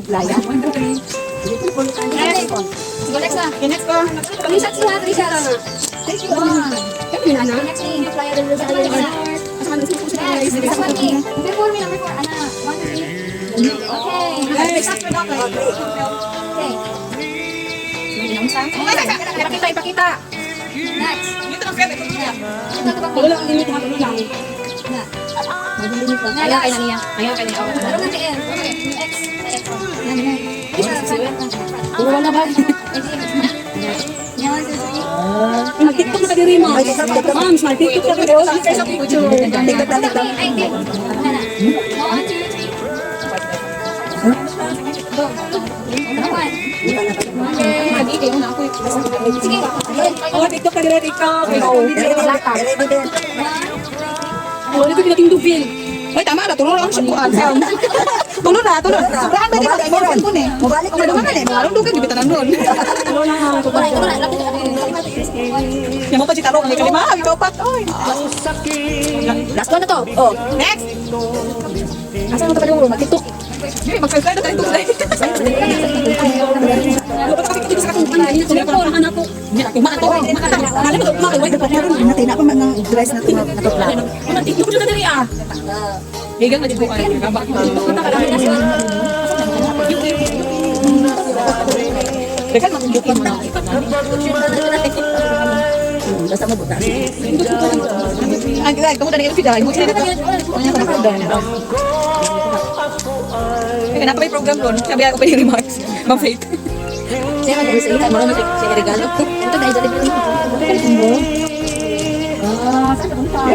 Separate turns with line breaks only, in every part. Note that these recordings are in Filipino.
Ublaya. 1, 2, 3.
Sige, next na.
Okay, next ko.
Three shots sila, 3 shots.
Thank you. Kaya yun, Ana.
Next thing, flyer din sa akin. Next one, eh. Number 4, may number 4. Ana, 1, 2, 3. Okay.
Yes.
Okay.
Ipakita, ipakita.
Next.
Dito na, Fred.
Ito ba?
Tulo lang, limit na, tulo lang.
Na.
Madilimit lang.
Ayaw kay
niya. Ayaw kay niya.
Laro na kay N. Okay. X. X. Yan, yan.
Puro wala ba?
Yan, 1, 2, 3.
Ang TikTok na kadiri mo. Ma'am, smart TikTok na kadiri. TikTok na TikTok.
Ay, hindi. Wala na. 1, 2, 3. Go. Number 1.
Mag-iti, una ako.
Sige.
Oh, TikTok kadiri, TikTok.
One.
Oh, dito pinatindupin. Ay, tama na. Tulo lang siya kuhan. Tulo na, tulo. Sobrahan ba dito? Ay, meron ko eh. Mabalik ko naman eh. Marang dugan, gibitan na nun. Tulo lang ha. Yan mo pa si Taro. Ang kalima. Ikaw pa. Last one na to. Oh, next. Asa mo ito pa yung mag-tiktok? Mag-subscribe na tayo ito. Sa akong pangalan niya. Tuloy ko lang anak ko. Hindi ako makato. Alam mo ito, makato. Natin ako man ng dress na ito. TikTok ko na dali ah. Higang na dito kayo. TikTok na takalami na siya. Dekan makundukin mo na. Basta mo butas. Ang gila, kamu dari Elvida. Ibu cerita kan? Pokoknya kamu udah. Kenapa may program doon? Sabi ako pa yung remarks. Ma'am Faith.
Saya kan bisa lihat malam saya regalo. Itu dari jadi film. Ah, saya lupa.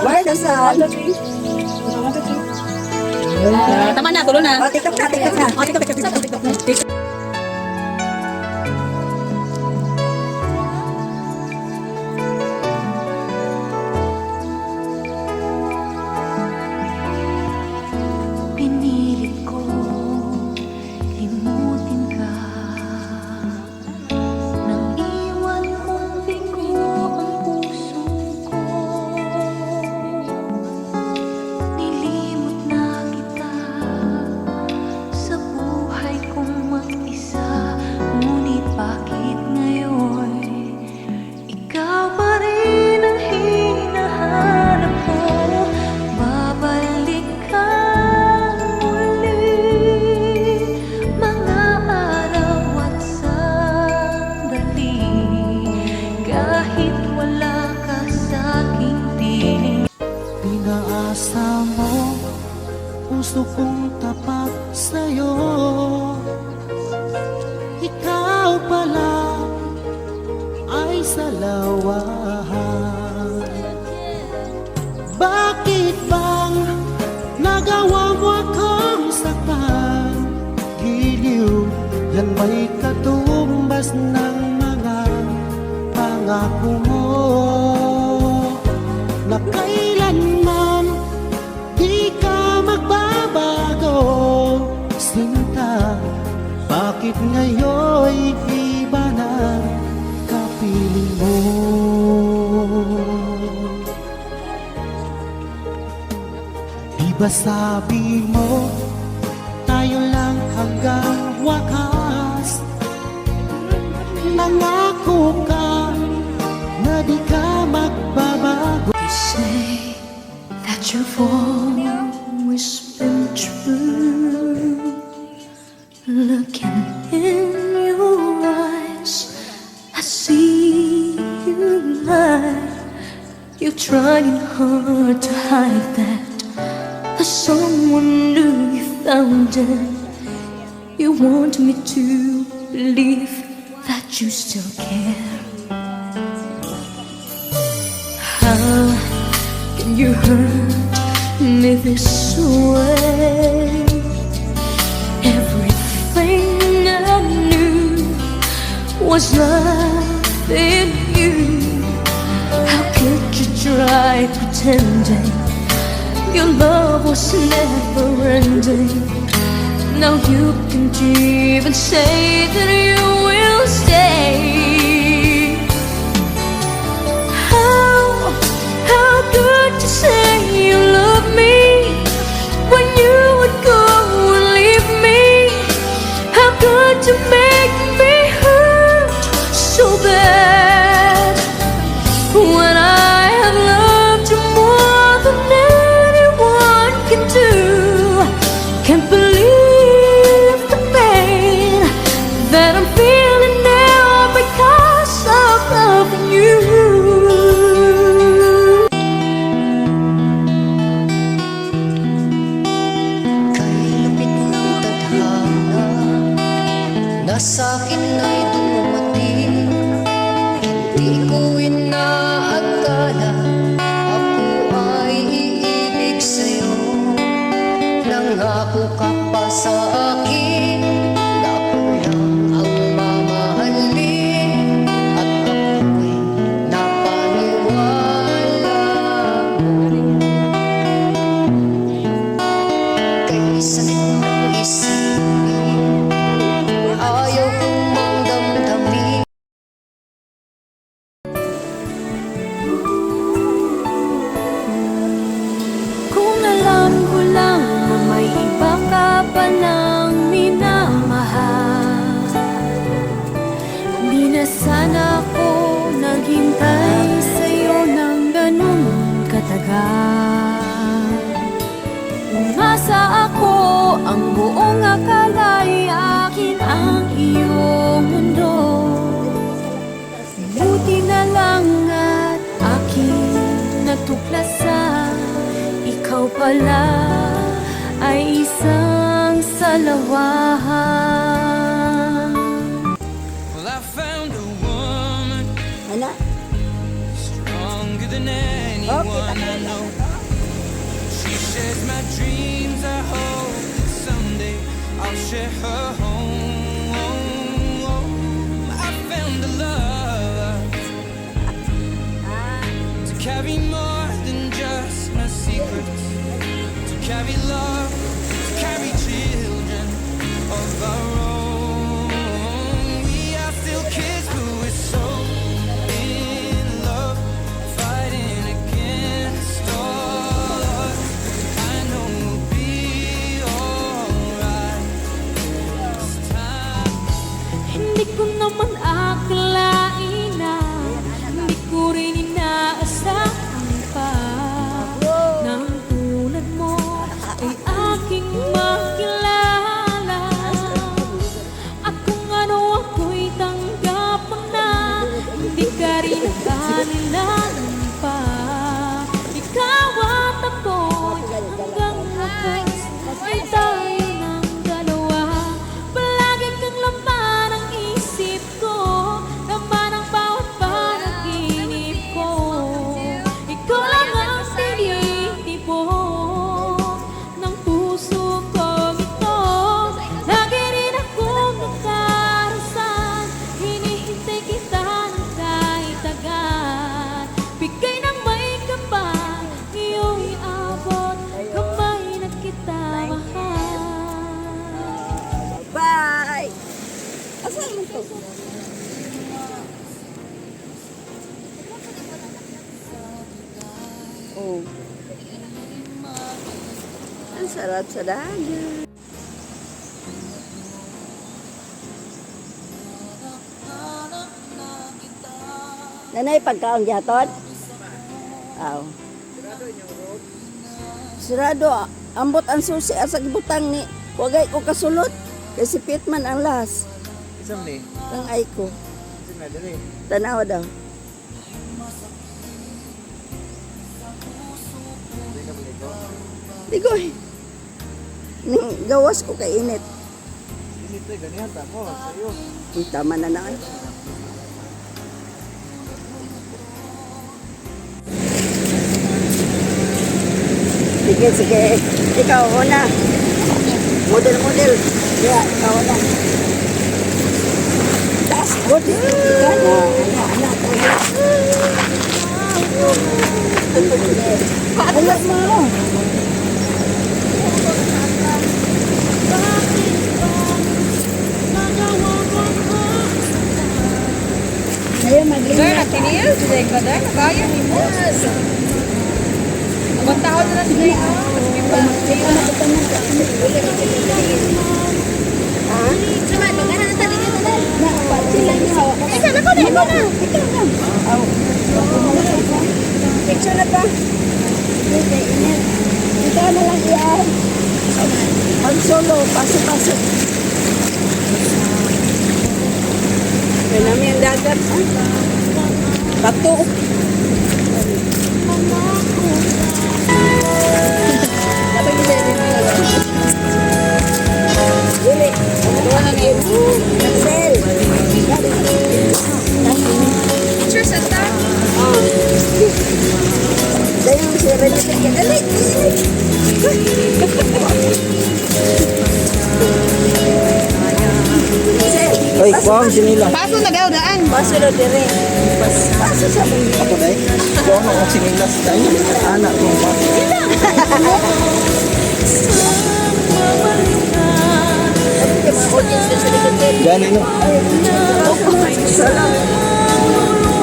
Where does tama na, tulo na. Oh, TikTok na, TikTok na. Oh, TikTok na.
Pinilit ko limutin ka nang iwan mong bigo ang puso ko. Nilimot na kita sa buhay kong mag-isa. Ngunit bakit ngayon ikaw pa rin ang hinahanap ko? Babalik ka pinaasa mo, puso kong tapat sa'yo. Ikaw pala ay salawahan. Bakit bang nagawa mo akong saktan? Giliw, yan may katumbas ng mga pangako mo na kailanman di ka magbabago. Sinta, bakit ngayon'y iba na kapiling mo? Di ba sabi mo tayo lang hanggang wakas? Nangako ka na di ka magbabago. You say that you've always been true. Looking in your eyes, I see you lie. You're trying hard to hide that there's someone new you found it. You want me to believe that you still care. How can you hurt me this way? Everything I knew was love in you. How could you try pretending your love was never ending? Now you can't even say that you will stay. How could you say you love me when you would go and na sa'kin ay dumating. Hindi ko inaakala ako ay iibig sa'yo. Nangako ka pa sa akin na ako lang ang mamahalin, at ako'y napaniwala mo. Kay sakit ng isipin, ayaw kong damdamin. Kung alam ko lang na may iba ka pa nang minamahal, di na sana ako naghintay sa'yo ng ganun katagal. Umasa ako, ang buong akala'y akin ang iyong mundo. Buti na lang at aking natuklasan, ikaw pala ay isang salawahan.
Well, I found a woman
Ana,
stronger than anyone I know. She shares my dreams. I hope that someday I'll share her home. I found a love to carry more than just my secrets, to carry love, to carry children of our own. We are still kids, but we're so in love, fighting against all odds. I know we'll be alright this time.
Hindi ko naman akalain na, hindi ko rin inaasahan pa na ang tulad mo ay aking makilala. At kung ano ako'y tanggap mo na, hindi ka rin nakalilangan pa. Ikaw at ako'y hanggang wakas ay tayo ng dalawa. Palagi kang laman ang isip ko, laman ang bawat panaginip ko. Ikaw lang ang tinitipon ng puso kong ito. Lagi rin akong nakarasaan, hinihintay kita ng kahit agad. Bigay ng may kapal, iyong iabot, kamay na kita mahal.
bye! Asan mo to? Oh. Ang sarap sa dagat. Nanay, pagkaon gyatod? Aw. Sirado, ambot ang susi asa gibutang ni. Wagay ko kasulot. Kasi pitman ang las.
Isang ni,
Ang ay ko.
isang na dali.
Tanawa daw. Digoy. Ning gawas ko kay init.
Init na ganihan ta mo sa'yo.
Tama na na. Sige, sige. Ikaw una. Model. Ya, ikaw una. Dashboard. Anak mo. Saya maglinis.
Tinil, today ka dahil. Kaya ni mo. Abang tao na lang today. Sama, magana na tali ka na. Isa na ko na, ikaw na.
Picture na ba? Ikaw na lang yan. Pag solo, pasok-pasok. Kaya namin ang dagat. Bato. Dapat yung dali nila. Dili. Ano na yun?
Ay, kuwang sinila.
Baso na daw daan.
Baso daw dire. Baso sa mga.
Ako dahil. Kuwang ako sinilas. Dahil anak ko pa.
Mga audience din sa likod din.
Gani no.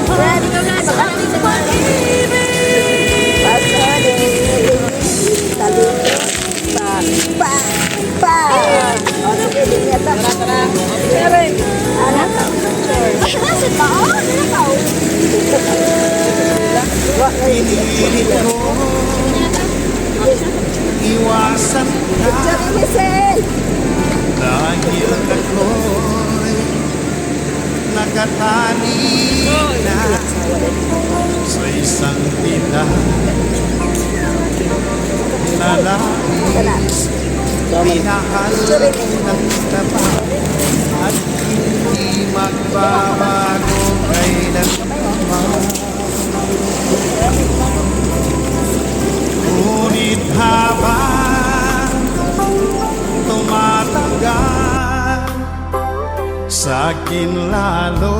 Grabe ka na. Baka natin sa mga. Baso din. Talito. Pa. Ano pwede niya ta? Tara. Anak ka. Asa nasa ba? Oh, nilakaw.
Iwasan ka
Jerry Michelle.
dahil ako'y nakatali na sa isang tita na nais minahal ng tapat at hindi magbabago kailanman. Ngunit habang tumatagal sa akin lalo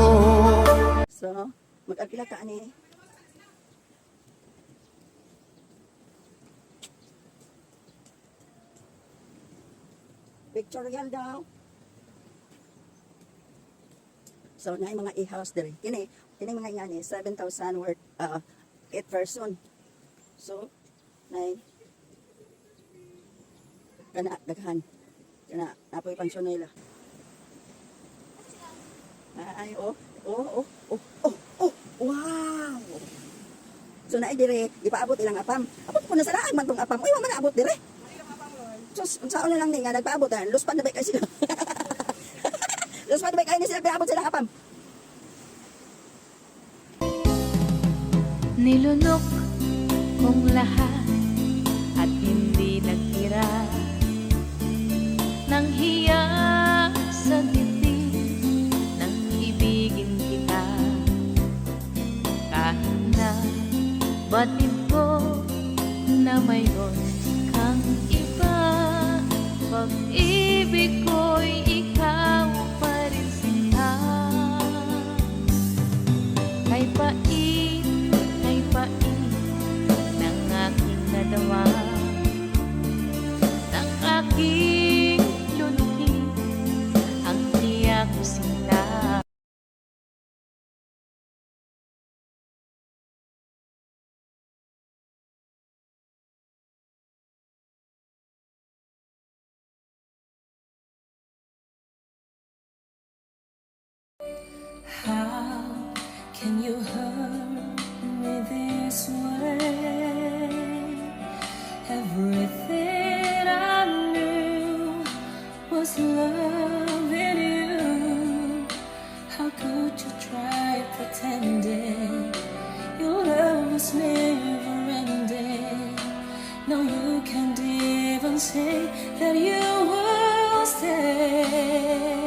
So, mag-agila ka ani. Pictorial daw. So, na mga i-house diri. Kini mga yan 7,000 worth 8 person. So, nay kana daghan. Kana napoy pansyon nila. Ay, wow! So, na dire, ipaabot ilang apam. Abot ko na sa laag man tong apam. Uy, wala man abot dire. Sus, saan na lang ni nga nagpaabotan. Luspan na ba kayo sila? Luspan na ba kayo ni sila pinaabot sila apam?
Nilunok kong lahat at hindi nagtira ng hiya sa dibdib nang ibigin kita. Kahit na batid ko na mayroon kang iba, pag-ibig ko'y ikaw pa rin sinta. Kay pait ng aking nadawa, ng aking lunukid, ang tiyak ko sinta.
How can you hurt me this way? Everything I knew was loving you. How could you try pretending your love was never ending? No, you can't even say that you will stay.